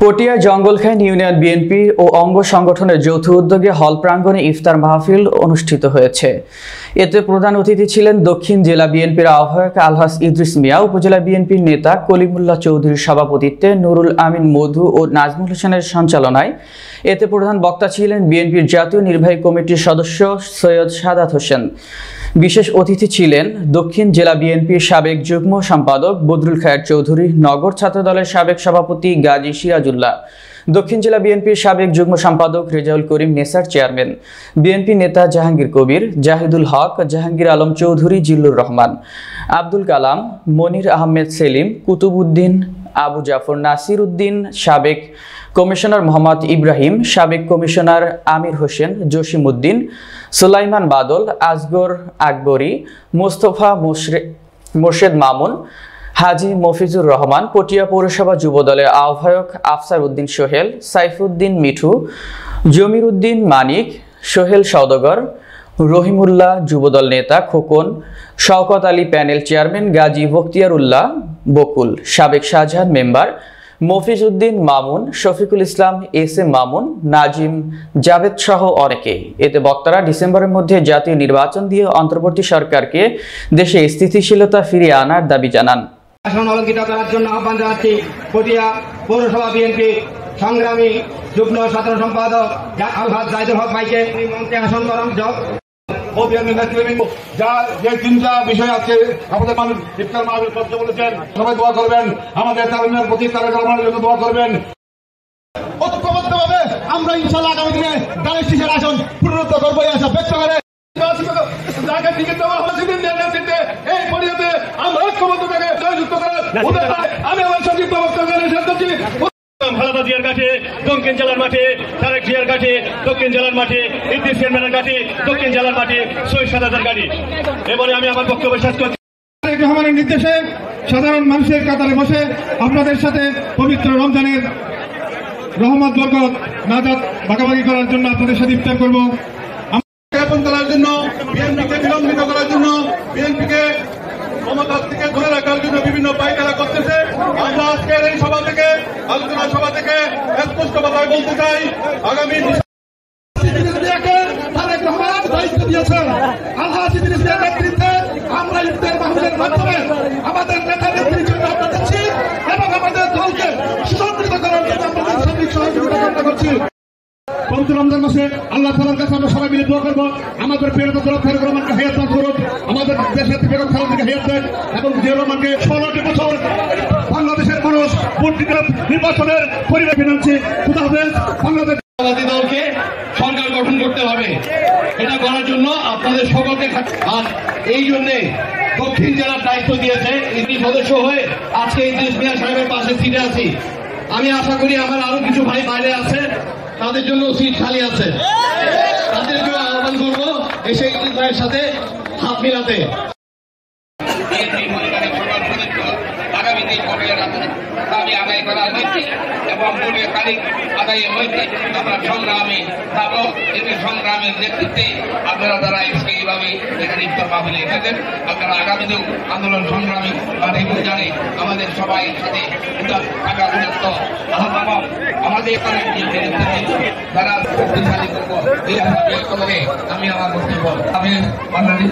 Patiya জঙ্গলখান union BNP ও অঙ্গ সংগঠনের যৌথ উদ্যোগে হল প্রাঙ্গণে ইফতার মাহফিল অনুষ্ঠিত হয়েছে। এতে প্রধান অতিথি ছিলেন দক্ষিণ জেলা বিএনপির আহ্বায়ক আলহাজ ইদ্রিস মিয়া, উপজেলা বিএনপির নেতা কলিমুল্লাহ চৌধুরীর সভাপতিত্বে নুরুল আমিন মধু ও নাজমুল হোসেনের সঞ্চালনায়। এতে প্রধান বক্তা ছিলেন বিএনপির জাতীয় নির্বাহী কমিটির সদস্য সৈয়দ সাদাত হোসেন। বিশেষ অতিথি ছিলেন দক্ষিণ জেলা বিএনপির সাবেক যুগ্ম সম্পাদক বদরুল খায়ের চৌধুরী, নগর ছাত্রদলের সাবেক সভাপতি গাজী সিরাজুল্লাহ, দক্ষিণ জেলা বিএনপির সাবেক যুগ্ম সম্পাদক রেজাউল করিম নেসার চেয়ারম্যান, বিএনপি নেতা জাহাঙ্গীর কবির, জাহিদুল হক, জাহাঙ্গীর আলম চৌধুরী, জিল্লুর রহমান, আব্দুল কালাম, মনির আহমেদ সেলিম, কুতুবউদ্দিন, আবু জাফর নাসির উদ্দিন, সাবেক কমিশনার মোহাম্মদ ইব্রাহিম, সাবেক কমিশনার আমির হোসেন, জসিম উদ্দিন, সুলাইমান বাদল, আসগর আকবরী, মোস্তফা মোর্শেদ মামুন, হাজি মফিজুর রহমান, পটিয়া পৌরসভা যুবদলের আহ্বায়ক আফসার উদ্দিন সোহেল, সাইফুদ্দিন মিঠু, জমির উদ্দিন মানিক, সোহেল সওদাগর, রহিমুল্লাহ যুবদল নেতা খোকন, শওকত আলী প্যানেল চেয়ারম্যান গাজী বখতিয়ার উল্লাহ বকুল, সাবেক Shahjahan member Mofiz Uddin Mamun, Shafiqul Islam, S M Mamun, Nazim, Javed সহ অনেকে। এতে বক্তারা ডিসেম্বরের মধ্যে জাতীয় নির্বাচন দিয়ে অন্তর্বর্তী সরকারকে দেশে স্থিতিশীলতা ফিরিয়ে আনার দাবি জানান। জন্য আহ্বান জানাচ্ছি পটিয়া পৌরসভা বিএনপি সংগ্রামী যুগ্ম সাধারণ সম্পাদক আলহাজ জাহিদুল হক ভাইকে মঞ্চে আসন করান। যে তিনটা বিষয় আছে আমাদের মানুষ ইফতার মাহফিল করতে বলেছেন, সবাই দোয়া করবেন, আমাদের তালিমের প্রতি তারেক রহমানের জন্য দোয়া করবেন। ঐক্যবদ্ধভাবে আমরা ইনশাআল্লাহ আগামী দিনে ধানের শীষের আসন পুনরুদ্ধার করবো এই আশা ব্যক্ত করে এই পরিণতে আমরা ঐক্যবদ্ধ থেকে জয়যুক্ত করে আমি আমার সংক্ষিপ্ত বক্তব্য খালেদা জিয়ার কাছে দক্ষিণ জেলার মাঠে, তারেক জিয়ার কাছে দক্ষিণ জেলার মাঠে, ইদ্রিস চেয়ারম্যানের কাছে দক্ষিণ জেলার মাঠে, সৈয়দ সাদাতের কাছে। এবারে আমি আমার বক্তব্য শেষ করছি। তারেক রহমানের নির্দেশে সাধারণ মানুষের কাতারে বসে আপনাদের সাথে পবিত্র রমজানের রহমত বরকত নাজাত ভাগাভাগি করার জন্য আপনাদের সাথে ইফতার করবো। জ্ঞাপন করার জন্য, বিএনপিকে বিলম্বিত করার জন্য, বিএনপিকে ক্ষমতার থেকে ধরে রাখার জন্য বিভিন্ন পায়তারা করতেছে। আমরা আজকের এই সভা থেকে, আলোচনা সভা থেকে স্পষ্ট কথায় বলতে চাই, আগামী তারেক রহমান দায়িত্ব দিয়েছেন আলহাজ ইদ্রিস মিয়ার নেতৃত্বে আমরা ইফতার মাহফিলের মাধ্যমে আমাদের নেতা নেত্রীর জন্য আমরা দিচ্ছি এবং আমাদের দলকে সুসংগঠিত করার জন্য আমাদের সার্বিক সহযোগিতা কামনা করছি। পবিত্র রমজান মাসে আল্লাহ তাআলার কাছে আমরা সবাই মিলে দোয়া করবো আমাদের প্রিয় নেতা তারেক রহমানকে হায়াত দান করুন, আমাদের দেশের বেগম খালেদা জিয়াকে হায়াত দেন এবং জিয়া রহমানকে 16টি বছর বাংলাদেশের মানুষ নির্বাচনের পরিবেশ ফিনান্সি খুদা হাফেজ। বাংলাদেশ দলকে সরকার গঠন করতে হবে, এটা করার জন্য আপনাদের সকলকে আর এই জন্যে দক্ষিণ জেলার দায়িত্ব দিয়েছে ইডি সদস্য হয়ে আজকে ইদ্রিস মিয়া সাহেবের পাশে সিটে আছি। আমি আশা করি আমার আরো কিছু ভাই বাইরে আছে, তাদের জন্য সিট খালি আছে, তাদেরকেও আহ্বান করবো এসে ইদ্রিস ভাইয়ের সাথে হাত মিলাতে। আগামী দিন দাবি আদায় করার মধ্যে এবং ভোটের তারিখ আদায়ের মধ্যে আমরা সংগ্রামে থাকবো। এদের সংগ্রামের নেতৃত্বে আপনারা যারা এইভাবে এখানে ইফতার মাহফিলে এসেছেন, আপনারা আগামীতেও আন্দোলন সংগ্রামী মাঠে জানে আমাদের সবাই সাথে থাকা গুরুত্ব আমাদের যারা শক্তিশালী করবো এই আশা ব্যক্ত করে আমি আমার বক্তব্য আমি বাংলাদেশ